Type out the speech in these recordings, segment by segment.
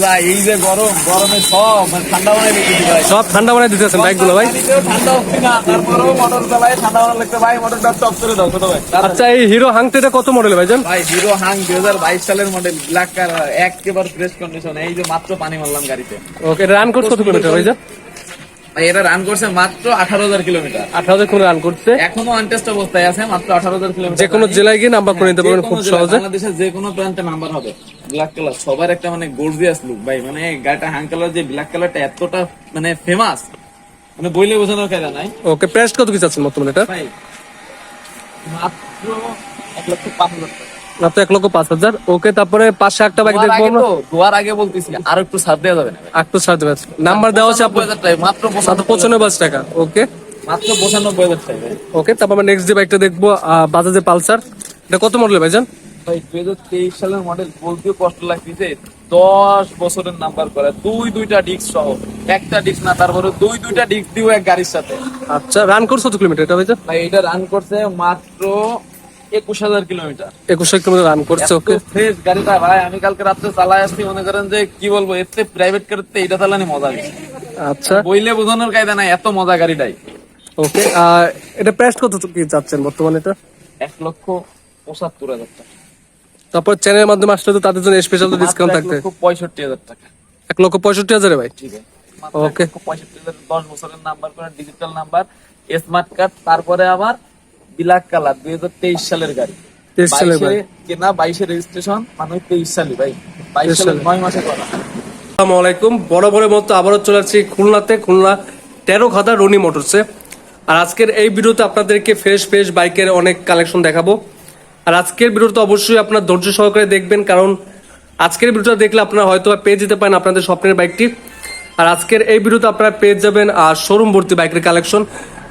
যায়, এই যে গরমে সব ঠান্ডা বানাই দিতেছি ভাই। সব ঠান্ডা বানাই দিতেছেন বাইকগুলো ভাই? ঠান্ডা হচ্ছে না, তারপরেও মোটর চালায় ঠান্ডা বানা লাগছে ভাই। মোটরটা টপ করে দাও ছোট ভাই। আচ্ছা, এই হিরো হাংটা এটা কত মডেল ভাইজান? ভাই হিরো হাং 2022 সালের মডেল, ব্ল্যাক কালার, একেবারে ফ্রেশ কন্ডিশন। এই যে মাত্র পানি মারলাম গাড়িতে। ওকে, রান করছে কত কিলোমিটার ভাইজান? ভাই এটা রান করছে মাত্র 18,000 কিলোমিটার। 18,000 কিলোমিটার রান করছে। এখনো আনটেস্ট অবস্থায় আছে, মাত্র 18,000 কিলোমিটার। যে কোনো জেলায় গিয়ে নাম্বার করে নিতে পারবেন খুব সহজে। বাংলাদেশের যে কোনো প্রান্তে নাম্বার হবে। ব্ল্যাক কালার সবার একটা মানে গর্জিয়াস লুক ভাই। মানে গাড়িটা হাং কালার, যে ব্ল্যাক কালারটা এতটা মানে ফেমাস, মানে বইলে বোঝানোর কায়দা নাই। ওকে, প্রাইস কত কি চাচ্ছেন বর্তমানে এটা? ভাই মাত্র 1,05,000 টাকা। মাত্র 1,05,000। ওকে, তারপরে পাশে একটা বাইক দেখবো আমরা। দুয়ার আগে বলতেছি আর একটু ছাড় দেওয়া যাবে না? একটু ছাড় দেবেন। নাম্বার দেওয়া আছে আপনার? 95,000 টাকা, মাত্র 95,000 টাকা। ওকে, মাত্র 95,000 টাকা। ওকে, তারপর আমরা নেক্সট যে বাইকটা দেখবো বাজাজের পালসার। এটা কত মডেল ভাইজান? ভাই 2023 সালের মডেল, বলতেও কষ্ট লাগতেছে। 10 বছরের নাম্বার করা, দুইটা ডিস্ক সহ, একটা ডিস্ক না, তারপরে দুইটা ডিস্ক দিও এক গাড়ির সাথে। আচ্ছা, রান করছে কত কিলোমিটার এটা ভাইজান? ভাই এটা রান করছে মাত্র 21,000 কিলোমিটার। 21,000 কিলোমিটার রান করছে। ওকে, ফ্রেশ গাড়িটা ভাই, আমি কালকে রাত্রে চালাই আসছি, মনে করেন যে কি বলবো, এতে প্রাইভেট কারতে এটা চালানি মজা বেশি। আচ্ছা, বইলে বোঝানোর কায়দা নাই, এত মজা গাড়িটাই। ওকে, এটা প্রাইস কত কি যাচ্ছেন বর্তমানে এটা? 1,75,000 টাকা। তারপর চ্যানেলের মাধ্যমে আসলে তো তাদের জন্য স্পেশাল ডিসকাউন্ট থাকবে। 1,65,000 টাকা। 1,65,000 ভাই? ঠিক আছে, ওকে, 1,65,000, 10 বছরের নাম্বার করা, ডিজিটাল নাম্বার, স্মার্ট কার্ড, তারপরে আবার ব্ল্যাক কালার, 2023 সালের গাড়ি। 23 সালের ভাই? কেনা 22 রেজিস্ট্রেশন, মানে 23 সালে ভাই, 22 সালের 9 মাসে করা। আসসালামু আলাইকুম। বরাবরের মতো আবারও চলে আসছি খুলনাতে, খুলনা 13 খাদা রনি মোটরসে। আর আজকের এই ভিডিওতে আপনাদেরকে ফ্রেশ বাইকের অনেক কালেকশন দেখাবো। আর আজকের ভিডিওটা অবশ্যই আপনার ধৈর্য সহকারে দেখবেন, কারণ আজকের ভিডিওটা দেখলে আপনারা হয়তো পেয়ে যেতে পারেন আপনাদের স্বপ্নের বাইকটি। আর আজকের এই ভিডিওতে আপনারা পেয়ে যাবেন শোরুম ভর্তি বাইকের কালেকশন।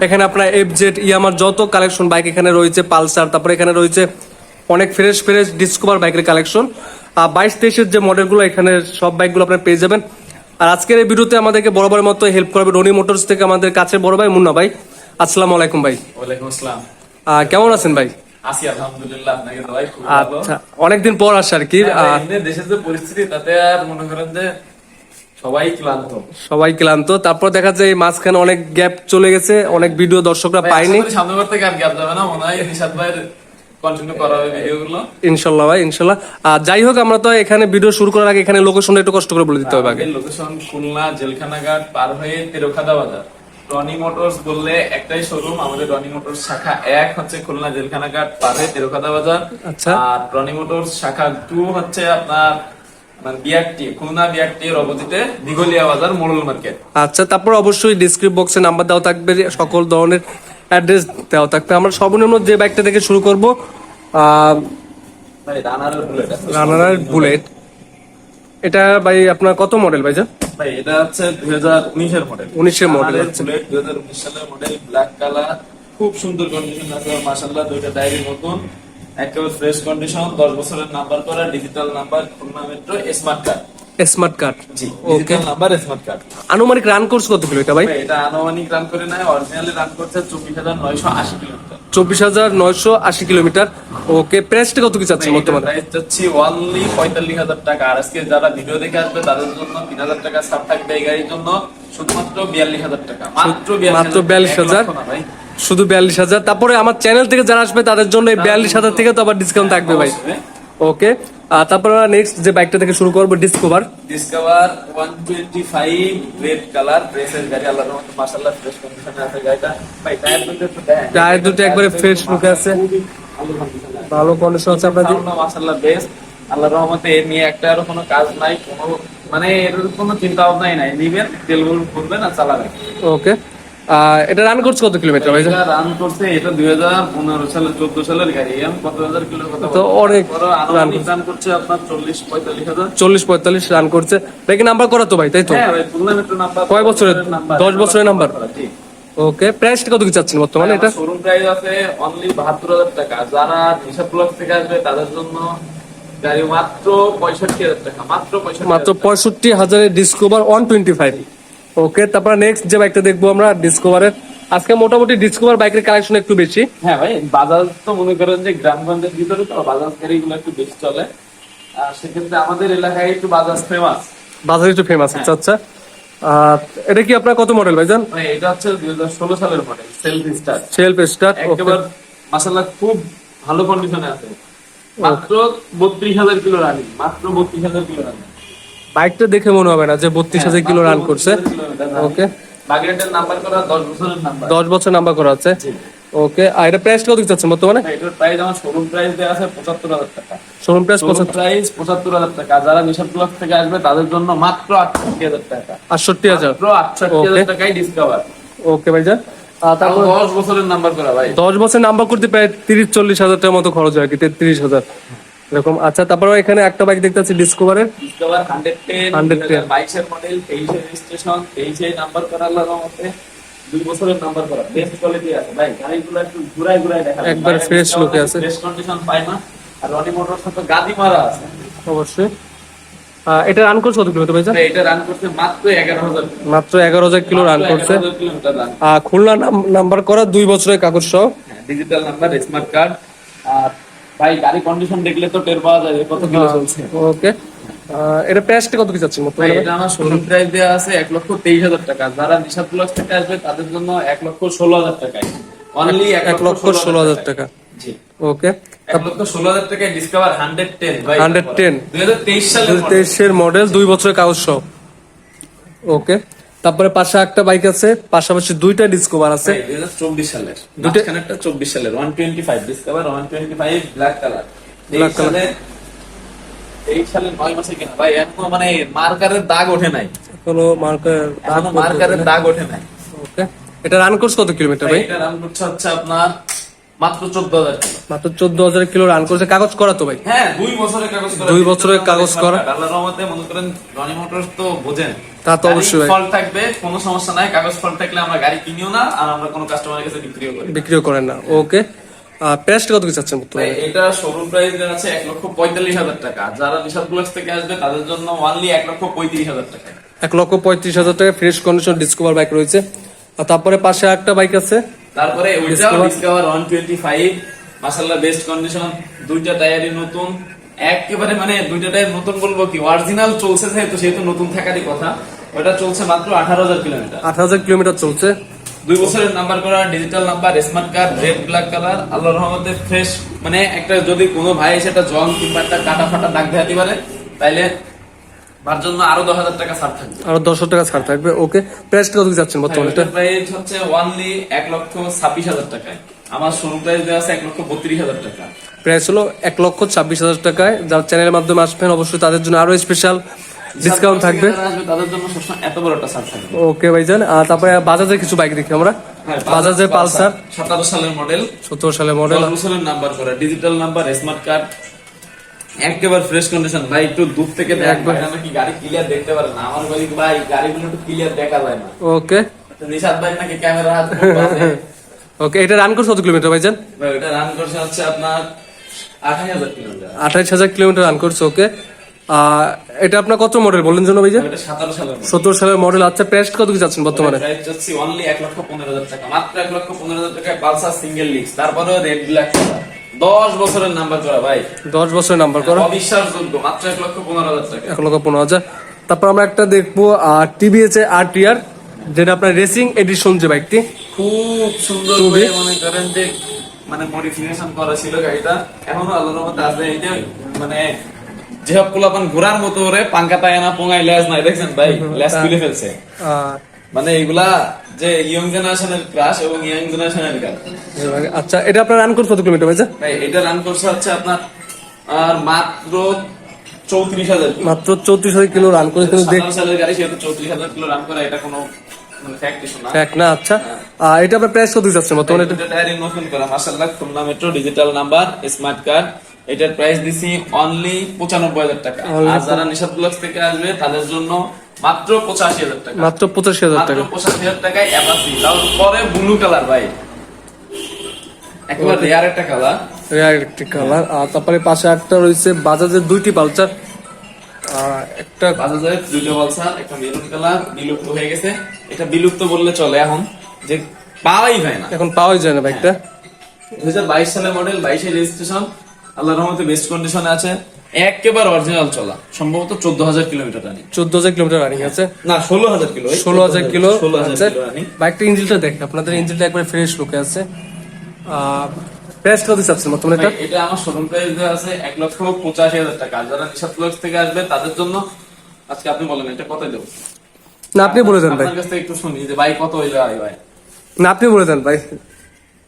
এখানে আপনার এফজেড, ইয়ামার যত কালেকশন বাইক এখানে রয়েছে, পালসার, তারপরে এখানে রয়েছে অনেক ফ্রেশ ডিসকভার বাইকের কালেকশন। 22-23-এর যে মডেলগুলো, এখানে সব বাইকগুলো আপনারা পেয়ে যাবেন। আর আজকের এই ভিডিওতে আমাদেরকে বরাবরের মতো হেল্প করবে রনি মোটরস থেকে আমাদের কাছের বড় ভাই মুন্না ভাই। আসসালামু আলাইকুম ভাই। ওয়ালাইকুম আসসালাম। কেমন আছেন ভাই? আছি আলহামদুলিল্লাহ, আপনাকে দোয়াই খুব ভালো। আচ্ছা, অনেকদিন পর আসা আর কি। দেশের যে পরিস্থিতি, তাতে আর মনে করেন যে সবাই ক্লান্ত। তারপর দেখা যায় এই মাঝখানে অনেক গ্যাপ চলে গেছে, অনেক ভিডিও দর্শকরা পায়নি। সামনের থেকে আর গ্যাপ যাবে না, মনে হয় নিশাদ ভাইয়ের কন্টিনিউ করা হবে ভিডিওগুলো ইনশাল্লাহ ভাই, ইনশাল্লাহ। যাই হোক, আমরা তো এখানে ভিডিও শুরু করার আগে এখানে লোকেশনটা একটু কষ্ট করে বলে দিতে হবে আগে। লোকেশন খুলনা জেলখানাঘাট পার হয়ে তেরোখাদা বাজার। রনি মোটরস বললে একটাই শোরুম আমাদের, রনি মোটরস শাখা 1 হচ্ছে খুলনা জেলখানাঘাট পার হয়ে তেরোখাদা বাজার। আচ্ছা, আর রনি মোটরস শাখা 2 হচ্ছে আপনার বিআরটি, খুলনা বিআরটি এর অপোজিটে দিঘলিয়া বাজার, মোড়ল মার্কেট। আচ্ছা, তারপর অবশ্যই ডেসক্রিপশন বক্সে নাম্বার দেওয়া থাকবে, সকল ধরনের অ্যাড্রেস দেওয়া থাকবে। আমরা সর্বনিম্ন যে বাইকটা থেকে শুরু করবো, রানার বুলেট। এটা ভাই আপনার কত মডেল ভাইজান? ভাই এটা হচ্ছে 2019 এর মডেল। 19 এর মডেল বুলেট 2019 সালের মডেল, ব্ল্যাক কালার, খুব সুন্দর কন্ডিশন আছে মাশাআল্লাহ। দুইটা ডায়েরির মতন, একেবারে ফ্রেশ কন্ডিশন, 10 বছরের নাম্বার করা, digital number, Khulna metro, smart card. Smart card, জি, ডিজিটাল নাম্বার, স্মার্ট কার্ড। আনুমানিক রান কোর্স কত কিলো এটা ভাই? এটা আনুমানিক রান করে নাই, অরিজিনালি রান করছে 24,980 কিলোমিটার। 24,980 কিলোমিটার। ওকে, প্রাইসটা কত কি চাচ্ছেন বর্তমানে? প্রাইস চাচ্ছি অনলি 45,000 টাকা। আর আজকে যারা ভিডিও দেখে আসবে তাদের জন্য 3,000 টাকা ছাড় থাকবে এই গাড়ির জন্য, শুধুমাত্র 42,000 টাকা। মাত্র 42,000, শুধু 42,000। তারপরে আমার চ্যানেল থেকে যারা আসবে তাদের জন্য এই 42,000 থেকে তো আবার ডিসকাউন্ট থাকবে ভাই। ওকে, তারপর আমরা নেক্সট যে বাইকটা থেকে শুরু করবো, ডিসকভার 125 রেড কালার, প্রেসের গাড়ি, আল্লাহর রহমতে মাশাআল্লাহ ফ্রেশ কন্ডিশনে আছে গাড়িটা। ভাই টায়ার দুটো একবারে ফ্রেশ লুকে আছে, ভালো কন্ডিশন আছে আপনাদের মাশাআল্লাহ, বেস্ট। আল্লাহর রহমতে এর নিয়ে একটা আর কোনো কাজ নাই, কোনো মানে এর কোনো চিন্তা ভাবনাই নাই। নিবেন, তেল ভরবেন আর চালাবেন। ওকে, এটা রান করছে কত কিলোমিটার ভাই? এটা রান করছে, এটা 2015 সালের 14 সালের গাড়ি। এখন কত হাজার কিলোর কথা তো অনেক রান করছে আপনার 40-45 হাজার। 40-45 রান করছে। দেখি নাম্বার করা তো ভাই, তাই তো? হ্যাঁ ভাই, খুলনা মেট্রো নাম্বার। কয় বছরের? 10 বছরের নাম্বার। ওকে, প্রাইসটা কত কি চাচ্ছেন বর্তমানে এটা? শোরুম প্রাইস আছে অনলি 72,000 টাকা। যারা নিশাদ ব্লক থেকে আসবে তাদের জন্য গাড়ি মাত্র 65,000 টাকা। মাত্র 65,000 ডিসকভার 125। ওকে, তারপর নেক্সট যে বাইকটা দেখবো আমরা ডিসকভারের। আজকে মোটামুটি ডিসকভার বাইকের কালেকশন একটু বেশি। হ্যাঁ ভাই, বাজাজ তো মনে করেন যে গ্রামগঞ্জের ভিতরে তো বাজাজ গাড়িগুলো একটু বেশি চলে। আর সেক্ষেত্রে আমাদের এলাকায় একটু বাজাজ ফেমাস। বাজারে একটু ফেমাস। আচ্ছা আচ্ছা, এটা কি আপনার কত মডেল ভাইজান? ভাই এটা হচ্ছে 2016 সালের model, self start, self start. একেবারে মাশাআল্লাহ খুব ভালো কন্ডিশনে আছে। মাত্র 32,000 কিলো রানিং, মাত্র 32,000 কিলো রানিং। বাইকটা দেখে মনে হবে না যে 32,000 কিলো রান করছে। ওকে, বাগেটের নাম্বার করা, 10 বছরের নাম্বার, 10 বছর নাম্বার করা আছে। ওকে, আর এটা প্রাইস কত দিচ্ছেন বর্তমানে? এটার প্রাইস আমার শোরুম প্রাইস দেয়া আছে 75,000 টাকা। শোরুম প্রাইস শোরুম প্রাইস 75,000 টাকা। যারা নিশাদ ব্লক থেকে আসবে তাদের জন্য মাত্র 68,000 টাকা। 68,000, মাত্র 68,000 টাকায় ডিসকাভার। ওকে ভাইজান। তারপর 10 বছরের নাম্বার করা ভাই। 10 বছর নাম্বার করতে প্রায় 30-40 হাজার টাকার মতো খরচ হয়, কি 33,000 এরকম। আচ্ছা, তারপরে এখানে একটা বাইক দেখতে পাচ্ছি ডিসকভারের, ডিসকভার 110 2022 এর মডেল, 23 এর রেজিস্ট্রেশন, 23 এ নাম্বার করা, আল্লাহর রহমতে 2 বছরের নাম্বার করা, বেস্ট কোয়ালিটি আছে ভাই। গাড়িগুলো একটু ঘুরায় দেখাবেন, একবার ফ্রেশ লুকে আছে, ফ্রেশ কন্ডিশন পায় না। আর রনি মোটরস তো গাদি মারা আছে অবশ্যই। এটা রান করছে কত কিলোমিটার ভাইজান? এটা রান করতে মাত্র 11,000, মাত্র 11,000 কিলো রান করছে। 11,000 কিলোমিটার রান। খুলনা নাম্বার করা, 2 বছরের কাগজ সহ, ডিজিটাল নাম্বার, স্মার্ট কার্ড। আর ভাই গাড়ি কন্ডিশন দেখলে তো টের পাওয়া যায় কত কিলো চলছে। ওকে, এটা প্রাইসটা কত কি যাচ্ছে ভাই এটা আমার শোরুম প্রাইস দেওয়া আছে 1,23,000 টাকা। যারা নিশাদ ব্লক থেকে আসবে তাদের জন্য 1,16,000 টাকায়, অনলি 1,16,000 টাকা। জি, ওকে, 1,16,000 টাকায় ডিসকভার 110 ভাই, 110 2023 সালের মডেল। 2023 এর মডেল, 2 বছরের কাগজ সহ। ওকে, তারপরে পাশে একটা বাইক আছে, পাশাপাশি দুইটা ডিসকভার আছে। 2024 সালের, মাঝখানেরটা 24 সালের 125 ডিসকভার 125 ব্ল্যাক কালার। এই সালে 9 মাসে কিনা ভাই, এখনো মানে মার্কারের দাগ ওঠে নাই, কোনো মার্কারের দাগ ওঠে নাই। ওকে, এটা রান করছে কত কিলোমিটার ভাই? এটা রান করছে হচ্ছে আপনার মাত্র 14,000 কিলো। মাত্র 14,000 কিলো রান করছে, কাগজ করা তো ভাই? হ্যাঁ, 2 বছরের কাগজ করা, 2 বছরের কাগজ করা। আল্লাহর রহমতে মনে করেন রনি মোটরস তো বোঝেন, তা তো অবশ্যই ভাই। ফল্ট থাকবে কোনো সমস্যা নাই, কাগজ ফল্ট থাকলে আমরা গাড়ি কিনিও না, আর আমরা কোনো কাস্টমারের কাছে বিক্রিও করি না। ওকে, প্রাইসটা কত কি চাচ্ছেন ভাই বর্তমানে? এটা শোরুম প্রাইস দেওয়া আছে 1,45,000 টাকা। যারা নিশাদ ব্লকস থেকে আসবে তাদের জন্য অনলি 1,35,000 টাকা। 1,35,000 টাকা ফ্রেশ কন্ডিশন ডিসকভার বাইক রয়েছে। আর তারপরে পাশে একটা বাইক আছে, তারপরে ওইটা ডিসকভার 125, মাশাআল্লাহ বেস্ট কন্ডিশন, দুইটা টায়ারই নতুন, একেবারে মানে দুইটা টায়ার নতুন বলবো কি, অরিজিনাল চলছে সেহেতু নতুন থাকারই কথা। ওটা চলছে মাত্র 18,000 কিলোমিটার, 8,000 কিলোমিটার চলছে। 2 বছরের নাম্বার করা, digital number, smart card, red black colour, আল্লাহর রহমতে ফ্রেশ। মানে একটা যদি কোনো ভাই সেটা জং কিংবা একটা কাটা ফাটা দাগ দেখাতে পারে, তাইলে তার জন্য আরো 10,000 টাকা ছাড় থাকবে, আরো 10 টাকা ছাড় থাকবে। ওকে, প্রাইসটা কত কি যাচ্ছেন বর্তমানে? এটা প্রাইস হচ্ছে অনলি 1,26,000 টাকায়। আমার শোরুম প্রাইস দেওয়া আছে 1,32,000 টাকা। প্রাইস হলো 1,26,000 টাকায়। যারা চ্যানেলের মাধ্যমে আসবেন অবশ্যই তাদের জন্য আরো স্পেশাল ডিসকাউন্ট থাকবে, তাদের জন্য সবসময় এত বড় একটা ছাড় থাকবে। ওকে ভাইজান। আর তারপরে বাজাজের কিছু বাইক দেখি আমরা, বাজাজের পালসার 17 সালের মডেল, 17 সালের মডেল, 10 বছরের নাম্বার করা, ডিজিটাল নাম্বার, স্মার্ট কার্ড, একেবারে ফ্রেশ কন্ডিশন। ভাই একটু দূর থেকে দেখবেন, নাকি গাড়ি ক্লিয়ার দেখতে পারে না। আমার বলি ভাই গাড়িগুলো একটু ক্লিয়ার দেখা যায় না। ওকে, নিশাদ ভাই নাকি ক্যামেরা হাত ওকে, এটা রান করছে কত কিলোমিটার ভাইজান? ভাই এটা রান করছে হচ্ছে আপনার 28,000 কিলোমিটার। 28,000 কিলোমিটার রান করছে। ওকে, এটা আপনার কত মডেল বললেন জন্য ভাইজান? এটা 17 সালের মডেল। 17 সালের মডেল। আচ্ছা, প্রাইস কত কি যাচ্ছেন বর্তমানে? প্রাইস যাচ্ছে অনলি 1,15,000 টাকা, মাত্র 1,15,000 টাকায় পালসার সিঙ্গেল লিক্স, তারপরে রেড ব্ল্যাক কালার, 10 বছরের নাম্বার করা ভাই, 10 বছরের নাম্বার করা, অবিশ্বাসযোগ্য, মাত্র 1,15,000 টাকা। 1,15,000। তারপর আমরা একটা দেখবো টিভিএস RTR, যেটা আপনার রেসিং এডিশন যে বাইকটি, খুব সুন্দর করে মনে করেন যে মানে মডিফিকেশন করা ছিল গাড়িটা, এখনো আল্লাহর রহমতে আছে। এই যে মানে যেসব পোলাপান ঘোরার মতো ওরে পাঙ্কা তাই না, পোঙায় লেজ নাই, দেখছেন ভাই লেজ তুলে ফেলছে। মানে এগুলা যে ইয়ং জেনারেশনের ক্রাশ এবং ইয়ং জেনারেশনের কাজ। আচ্ছা, এটা আপনার রান করছে কত কিলোমিটার ভাইজান? ভাই এটা রান করছে হচ্ছে আপনার আর মাত্র 34,000, মাত্র 34,000 কিলো রান করে। কিন্তু 17 সালের গাড়ি, সেহেতু 34,000 কিলো রান করা এটা কোনো ফ্যাক্ট ইস্যু না। ফ্যাক্ট না। আচ্ছা, এটা আপনার প্রাইস কত যাচ্ছে বর্তমানে? এটা টায়ারিং নতুন করা, মাশাআল্লাহ, Khulna metro, digital number, smart card. এটার প্রাইস দিছি অনলি 95,000 টাকা। আর যারা নিশাদ ব্লকস থেকে আসবে তাদের জন্য মাত্র 85,000 টাকা, মাত্র 85,000 টাকা, 85,000 টাকায় এবাসি, তারপরে ব্লু কালার ভাই, একেবারে রেয়ার একটা কালার, রেয়ার একটা কালার। আর তারপরে পাশে একটা রয়েছে বাজাজের দুইটি পালসার, একটা বাজাজের দুইটা পালসার, একটা মেরুন কালার, বিলুপ্ত হয়ে গেছে। এটা বিলুপ্ত বললে চলে, এখন যে পাওয়াই যায় না, এখন পাওয়াই যায় না বাইকটা। 2022 সালের মডেল, 22 এর রেজিস্ট্রেশন, আল্লাহর রহমতে বেস্ট কন্ডিশনে আছে। একেবারে অরিজিনাল চলা, সম্ভবত 14,000 কিলোমিটার রানিং। 14,000 কিলোমিটার রানিং আছে, না 16,000 কিলো, 16,000 কিলো 16,000 আছে। Kilo running. বাইকটা ইঞ্জিনটা দেখে আপনাদের, ইঞ্জিনটা একবার ফ্রেশ লুকে আছে। প্রাইস কত চাচ্ছেন বর্তমানে এটা? ভাই, এটা আমার শোরুম প্রাইস দেওয়া আছে 1,85,000 টাকা। যারা নিশাদ ব্লগস থেকে আসবে তাদের জন্য আজকে আপনি বলেন এটা কত দেবো? না আপনি বলে দেন ভাই, আপনার কাছ থেকে একটু শুনি যে ভাই কত হইলে হয় ভাই। না আপনি বলে দেন ভাই।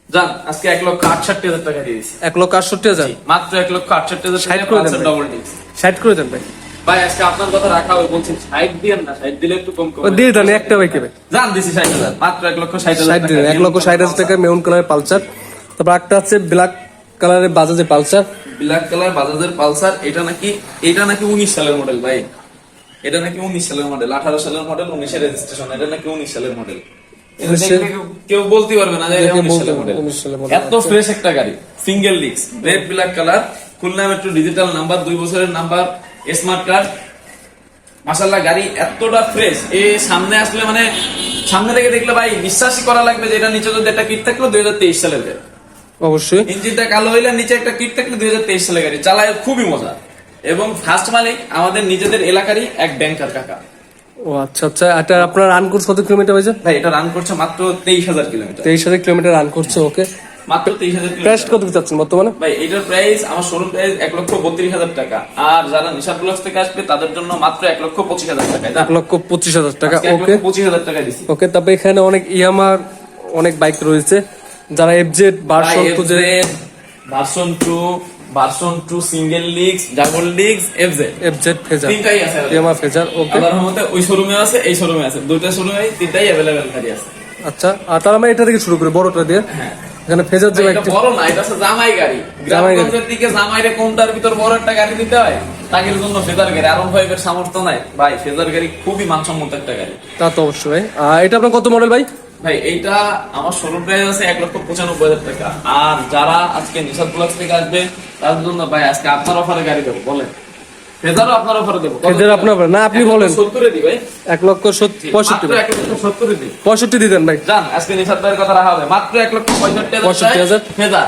যান, আজকে 1,68,000 টাকা দিয়ে দিচ্ছি। 1,68,000 মাত্র 1,68,000 ষাট টাকা করে দেন পালসার ভাই। Double disc. 60 করে দেন ভাই। ভাই আজকে আপনার কথা রাখা হবে, বলছেন 60 দিয়েন না, 60 দিলে একটু কম ও দিয়ে দেন একটা বাইকে ভাই। জান দিছি 60,000, মাত্র 1,60,000 60 দিন, 1,60,000 টাকা মেরুন কালারের পালসার। তারপর একটা আছে ব্ল্যাক কালারের বাজাজের পালসার। ব্ল্যাক কালার বাজাজের পালসার। এটা নাকি 19 সালের মডেল ভাই, এটা নাকি 19 সালের মডেল, 18 সালের মডেল, 19 এর রেজিস্ট্রেশন। এটা নাকি 19 সালের মডেল। এটা দেখলে কেউ বলতে পারবে না যে এটা 19 সালের মডেল। 19 সালের মডেল। এত ফ্রেশ একটা গাড়ি, single disc, red black colour, Khulna metro digital number, 2 বছরের নাম্বার, স্মার্ট কার্ড। মাশাআল্লাহ গাড়ি এতটা ফ্রেশ, এই সামনে আসলে মানে সামনে থেকে দেখলে ভাই বিশ্বাসই করা লাগবে যে এটা নিচে যদি একটা কিট থাকলো 2023 সালের গাড়ি। অবশ্যই ইঞ্জিনটা কালো হইলে নিচে একটা কিট থাকলে 2023 সালের গাড়ি। চালায় খুবই মজা, এবং ফার্স্ট মালিক আমাদের নিজেদের এলাকারই এক ব্যাংকার কাকা। ও আচ্ছা আচ্ছা। এটা আপনার রান করছে কত কিলোমিটার হয়েছে? ভাই এটা রান করছে মাত্র 23,000 কিলোমিটার। 23,000 কিলোমিটার রান করছে। ওকে, মাত্র 23,000 প্রাইস কিলোমিটার। কত চাচ্ছেন বর্তমানে? ভাই এটার প্রাইস আমার শোরুম প্রাইস 1,32,000 টাকা। আর যারা নিশাদ ব্লগস থেকে আসবে তাদের জন্য মাত্র 1,25,000 টাকা। 1,25,000 টাকা। ওকে 1,25,000 টাকা দিচ্ছি। ওকে। তারপর এখানে অনেক ইয়ামার অনেক বাইক রয়েছে, যারা FZ version 2 version 2, version 2 single disc, double disc, FZ phasor, তিনটাই আছে ইয়ামা ফেজার। ওকে আল্লাহর রহমতে ওই শোরুমে আছে, এই শোরুমে আছে, দুইটা শোরুমে তিনটাই अवेलेबल গাড়ি আছে। আচ্ছা। আর তার আমরা এটা থেকে শুরু করি, বড়টা দিয়ে। হ্যাঁ, এখানে ফেজার যে এটা বাইকটি, বড় না, এটা হচ্ছে জামাই গাড়ি। জামাই গাড়ি। গ্রামগঞ্জের দিকে জামাইরে কোনটার ভিতর বড় একটা গাড়ি দিতে হয়, তাদের জন্য ফেজার গাড়ি। আরন ফাইভের সামর্থ্য নাই ভাই, ফেজার গাড়ি খুবই মানসম্মত একটা গাড়ি। তা তো অবশ্যই ভাই। এটা আপনার কত মডেল ভাই? ভাই এইটা আমার শোরুম প্রাইস আছে 1,95,000 টাকা। আর যারা আজকে নিশাদ ব্লগস থেকে আসবে তাদের জন্য ভাই আজকে আপনার অফারে গাড়ি দেবো। বলেন, ফেজারও আপনার অফারে দেবো। ফেজার আপনার offer? না, আপনি বলেন। 70 দিই ভাই, 1,65,000 মাত্র 1,70 দিই। 65 দিতেন ভাই। জান আজকে নিশাদ ভাইয়ের কথা রাখা হবে, মাত্র 1,65,000 ফেজার।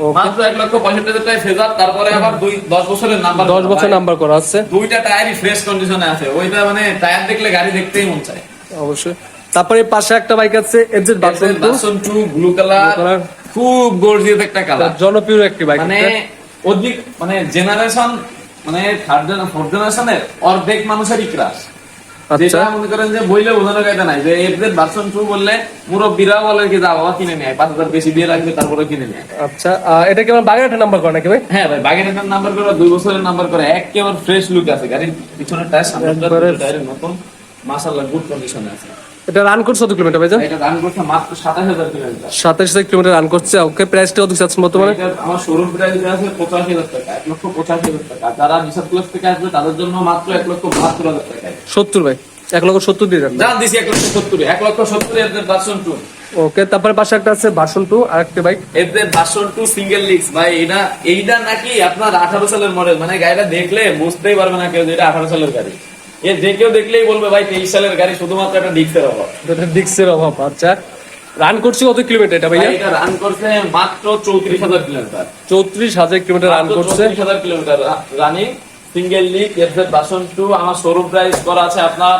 ওকে, মাত্র 1,65,000 টাকায় ফেজার। তারপরে আবার 10 বছরের নাম্বার, 10 বছর নাম্বার করা আছে। দুইটা টায়ারই ফ্রেশ কন্ডিশনে আছে। ওইটা মানে টায়ার দেখলে গাড়ি দেখতেই মন চায়। অবশ্যই। তারপরে পাশে একটা বাইক আছে FZ version 2, version 2 blue colour, খুব গর্জিয়াস একটা কালার, জনপ্রিয় একটি বাইক। মানে অধিক মানে জেনারেশন মানে থার্ড ফোর্থ জেনারেশনের অর্ধেক মানুষেরই ক্রাশ। আচ্ছা। যেটা মনে করেন যে বইলে বোঝানো কায়দা নাই, যে এফজেড ভার্সন 2 বললে মুরব্বিরা বলে কি যা বাবা কিনে নেয়, 5,000 বেশি দিয়ে রাখবে তারপরে কিনে নেয়। আচ্ছা। এটা কি আমার বাগেরহাটে নাম্বার করা নাকি ভাই? হ্যাঁ ভাই, বাগেরহাটের নাম্বার করে, 2 বছরের নাম্বার করে, একেবারে ফ্রেশ লুক আছে গাড়ির। পিছনের টায়ার, সামনের টায়ার নতুন, মাশাআল্লাহ গুড কন্ডিশনে আছে। এটা রান করছে কত কিলোমিটার ভাই? এটা রান করছে মাত্র 27,000 কিলোমিটার। 27,000 কিলোমিটার রান করছে। ওকে, প্রাইসটা কত চাচ্ছেন বর্তমানে? এটা আমার শোরুম প্রাইস আছে 85,000 টাকা, 1,85,000 টাকা। যারা নিশাদ প্লাস থেকে আসবে তাদের জন্য মাত্র 1,72,000 টাকা। 70 ভাই, 1,70,000 দিয়ে দেন। জান দিছি 1,70,000, 1,70,000 এর ভার্সন 2। ওকে। তারপরে পাশে একটা আছে ভার্সন 2 আরেকটা বাইক। এর ভার্সন 2 সিঙ্গেল ডিস্ক ভাই। এইটা নাকি আপনার 18 সালের মডেল, মানে গাড়িটা দেখলে বুঝতেই পারবে না কেউ যে এটা 18 সালের গাড়ি। যে কেউ দেখলেই বলবে ভাই 23 সালের গাড়ি, শুধুমাত্র একটা ডিস্কের অভাব। এটা ডিক্সের অভাব। আচ্ছা। রান করছে কত কিলোমিটার এটা ভাইয়া? ভাই এটা রান করছে মাত্র 34,000 কিলোমিটার। 34,000 কিলোমিটার রান করছে। 34,000 কিলোমিটার রানিং, সিঙ্গেল ডিস্ক, এর ভার্সন 2। আমার শোরুম প্রাইস করা আছে আপনার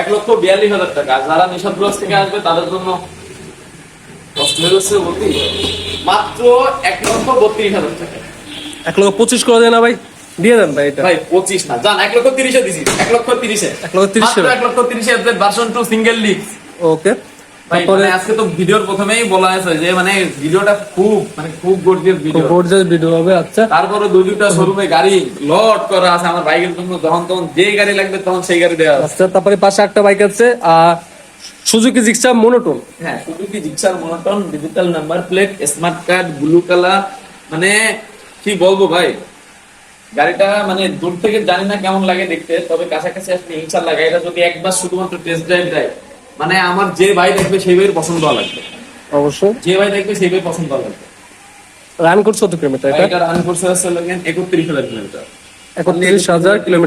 1,42,000 টাকা। যারা নিশাদ ব্লগস থেকে আসবে তাদের জন্য মাত্র 1,32,000 টাকা। 1,25,000 করে দেন না ভাই? দিয়ে দেন ভাই এটা। ভাই 25 না, জান 1,30,000 দিছি, 1,30,000, 1,30,000 1,30,000 ভার্সন 2 সিঙ্গেল ডিস্ক। ওকে। ভাই তারপরে মানে আজকে তো ভিডিওর প্রথমেই বলা আছে যে মানে ভিডিওটা খুব গর্জিয়াস ভিডিও। গর্জিয়াস ভিডিও হবে। আচ্ছা। তারপরে দুইটা শোরুমে গাড়ি লট করা আছে আমার বাইকের জন্য, যখন তখন যে গাড়ি লাগবে তখন সেই গাড়ি দেওয়া আছে। আচ্ছা। তারপরে পাশে একটা বাইক আছে সুজুকি জিক্সার মনোটোন। হ্যাঁ, Suzuki Gixxer monotone, digital number plate, smart card, blue colour. মানে কি বলবো ভাই, গাড়িটা মানে দূর থেকে জানি না কেমন লাগে দেখতে, তবে কাছাকাছি আসলে ইনশাআল্লাহ গাড়িটা যদি একবার শুধুমাত্র টেস্ট ড্রাইভ দেয়, মানে আমার যে ভাই দেখবে সেই ভাইয়ের পছন্দ লাগবে। অবশ্যই। যে ভাই দেখবে সেই ভাই পছন্দ লাগবে। রান করছে কত কিলোমিটার এটা? এটা রান করছে 31,000 কিলোমিটার। 31,000 কিলোমিটার।